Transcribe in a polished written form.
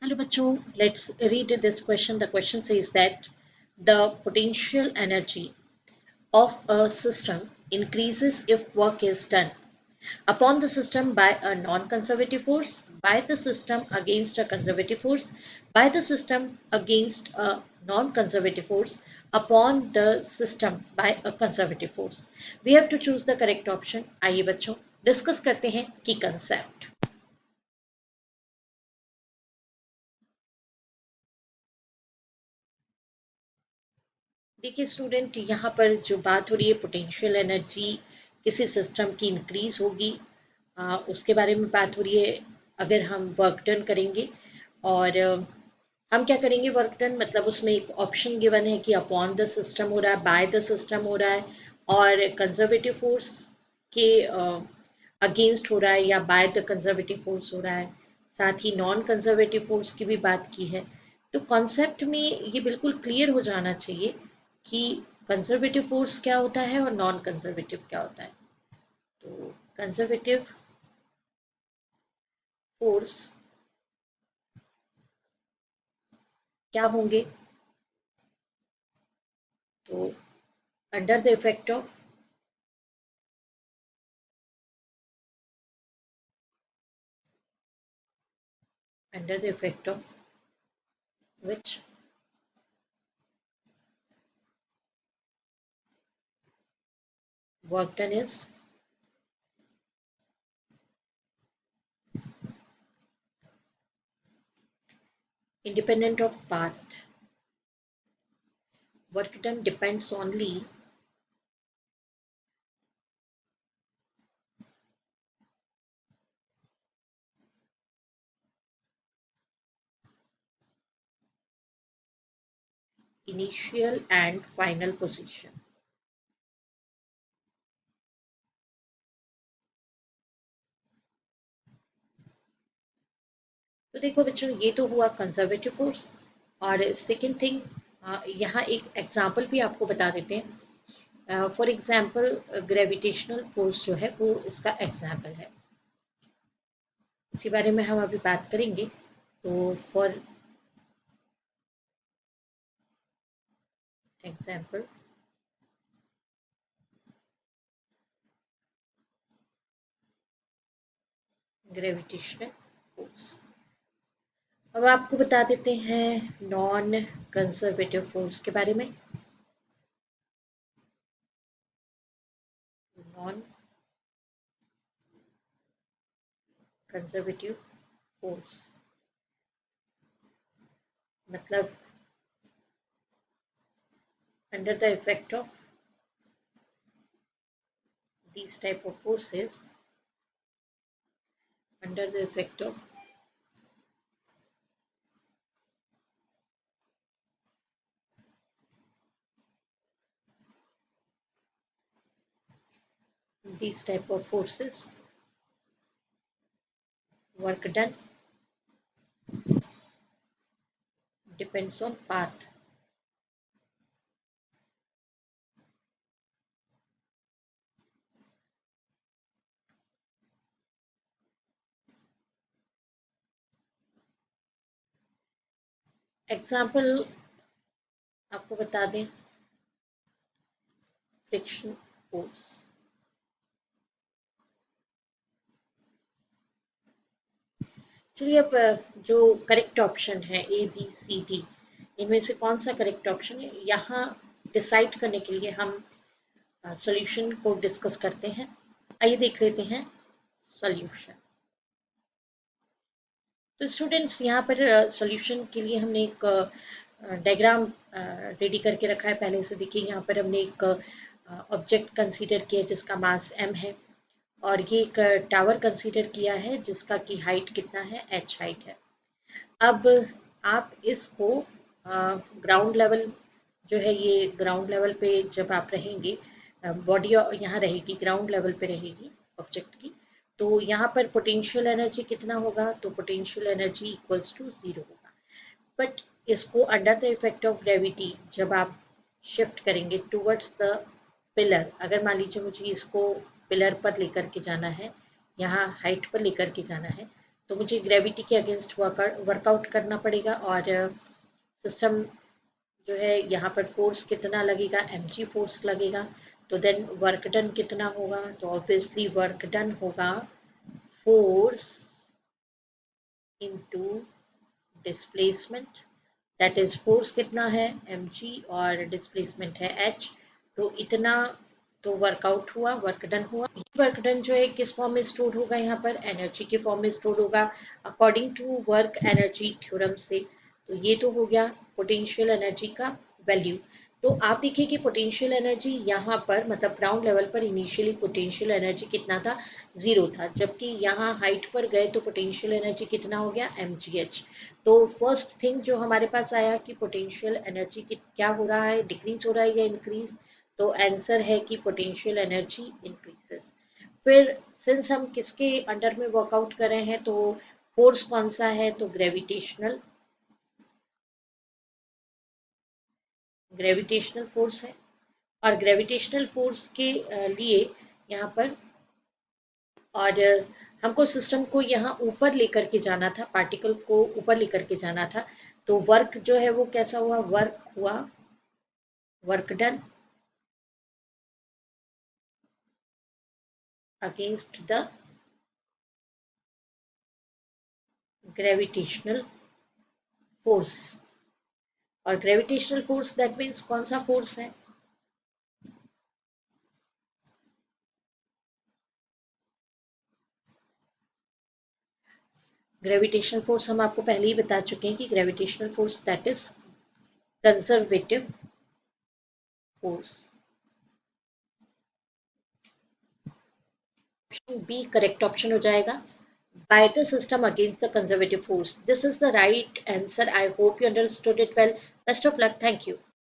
Hello, bachcho. Let's read this question. The question says that the potential energy of a system increases if work is done upon the system by a non-conservative force, by the system against a conservative force, by the system against a non-conservative force, upon the system by a conservative force. We have to choose the correct option. आइए बच्चों discuss करते हैं की concept. देखिए student, यहाँ पर जो बात हो रही है पोटेंशियल एनर्जी किसी सिस्टम की इंक्रीज होगी, उसके बारे में बात हो रही है। अगर हम वर्क डन करेंगे और हम क्या करेंगे, वर्क डन मतलब उसमें एक ऑप्शन गिवन है कि अपॉन द सिस्टम हो रहा है, बाय द सिस्टम हो रहा है और कंजर्वेटिव फोर्स के अगेंस्ट हो रहा है या बाय द कंजर्वेटिव फोर्स हो रहा है। साथ ही नॉन कंजर्वेटिव फोर्स की भी बात की है। तो कॉन्सेप्ट में ये बिल्कुल क्लियर हो जाना चाहिए कि कंजर्वेटिव फोर्स क्या होता है और नॉन कंजर्वेटिव क्या होता है। तो कंजर्वेटिव फोर्स क्या होंगे, तो under the effect of under the effect of which work done is independent of path. Work done depends only initial and final position. तो देखो बच्चों, ये तो हुआ कंजर्वेटिव फोर्स। और सेकेंड थिंग, यहाँ एक एग्जाम्पल भी आपको बता देते हैं। फॉर एग्जाम्पल ग्रेविटेशनल फोर्स जो है वो इसका एग्जाम्पल है। इसी बारे में हम अभी बात करेंगे। तो फॉर एग्जाम्पल ग्रेविटेशनल फोर्स। अब आपको बता देते हैं नॉन कंजर्वेटिव फोर्स के बारे में। नॉन कंजर्वेटिव फोर्स मतलब under the effect of these type of forces, under the effect of these type of forces, work done depends on path. Example आपको बता दें, फ्रिक्शन फोर्स। चलिए अब जो करेक्ट ऑप्शन है ए बी सी डी, इनमें से कौन सा करेक्ट ऑप्शन है, यहाँ डिसाइड करने के लिए हम सॉल्यूशन को डिस्कस करते हैं। आइए देख लेते हैं सॉल्यूशन। तो स्टूडेंट्स, यहाँ पर सॉल्यूशन के लिए हमने एक डायग्राम रेडी करके रखा है पहले से। देखिए यहाँ पर हमने एक ऑब्जेक्ट कंसीडर किया जिसका मास m है और ये एक टावर कंसीडर किया है जिसका की हाइट कितना है, h हाइट है। अब आप इसको ग्राउंड लेवल जो है, ये ग्राउंड लेवल पे जब आप रहेंगे, बॉडी यहाँ रहेगी ग्राउंड लेवल पे रहेगी ऑब्जेक्ट की, तो यहाँ पर पोटेंशियल एनर्जी कितना होगा, तो पोटेंशियल एनर्जी इक्वल्स टू 0 होगा। बट इसको under the effect of gravity जब आप शिफ्ट करेंगे टूवर्ड्स द पिलर, अगर मान लीजिए मुझे इसको पिलर पर लेकर के जाना है, यहाँ हाइट पर लेकर के जाना है, तो मुझे ग्रेविटी के अगेंस्ट वर्कआउट करना पड़ेगा और सिस्टम जो है यहाँ पर फोर्स कितना लगेगा, mg फोर्स लगेगा। तो देन वर्क डन कितना होगा, तो ऑब्वियसली वर्क डन होगा force into displacement, that is force कितना है mg और डिस्प्लेसमेंट है h। तो इतना तो वर्कआउट हुआ, वर्क डन हुआ। ये वर्क डन जो है किस फॉर्म में स्टोर होगा, यहाँ पर एनर्जी के फॉर्म में स्टोर होगा according to work energy theorem से। तो ये तो हो गया पोटेंशियल एनर्जी का वैल्यू। तो आप देखिए कि पोटेंशियल एनर्जी यहाँ पर मतलब ग्राउंड लेवल पर इनिशियली पोटेंशियल एनर्जी कितना था, 0 था, जबकि यहाँ हाइट पर गए तो पोटेंशियल एनर्जी कितना हो गया, mgh। तो फर्स्ट थिंग जो हमारे पास आया कि पोटेंशियल एनर्जी क्या हो रहा है, डिक्रीज हो रहा है या इंक्रीज। तो आंसर है कि पोटेंशियल एनर्जी इंक्रीजेस। फिर सिंस हम किसके अंडर में वर्कआउट कर रहे हैं, तो फोर्स कौन सा है, तो ग्रेविटेशनल, ग्रेविटेशनल फोर्स है। और ग्रेविटेशनल फोर्स के लिए यहाँ पर और हमको सिस्टम को यहाँ ऊपर लेकर के जाना था, पार्टिकल को ऊपर लेकर के जाना था। तो वर्क जो है वो कैसा हुआ, वर्क हुआ, work done against the gravitational force. और ग्रेविटेशनल फोर्स दैट मीन्स कौन सा फोर्स है, ग्रेविटेशनल फोर्स हम आपको पहले ही बता चुके हैं कि gravitational force that is conservative force. Option B correct option हो जाएगा, by the system against the conservative force. This is the right answer. I hope you understood it well. Best of luck. Thank you.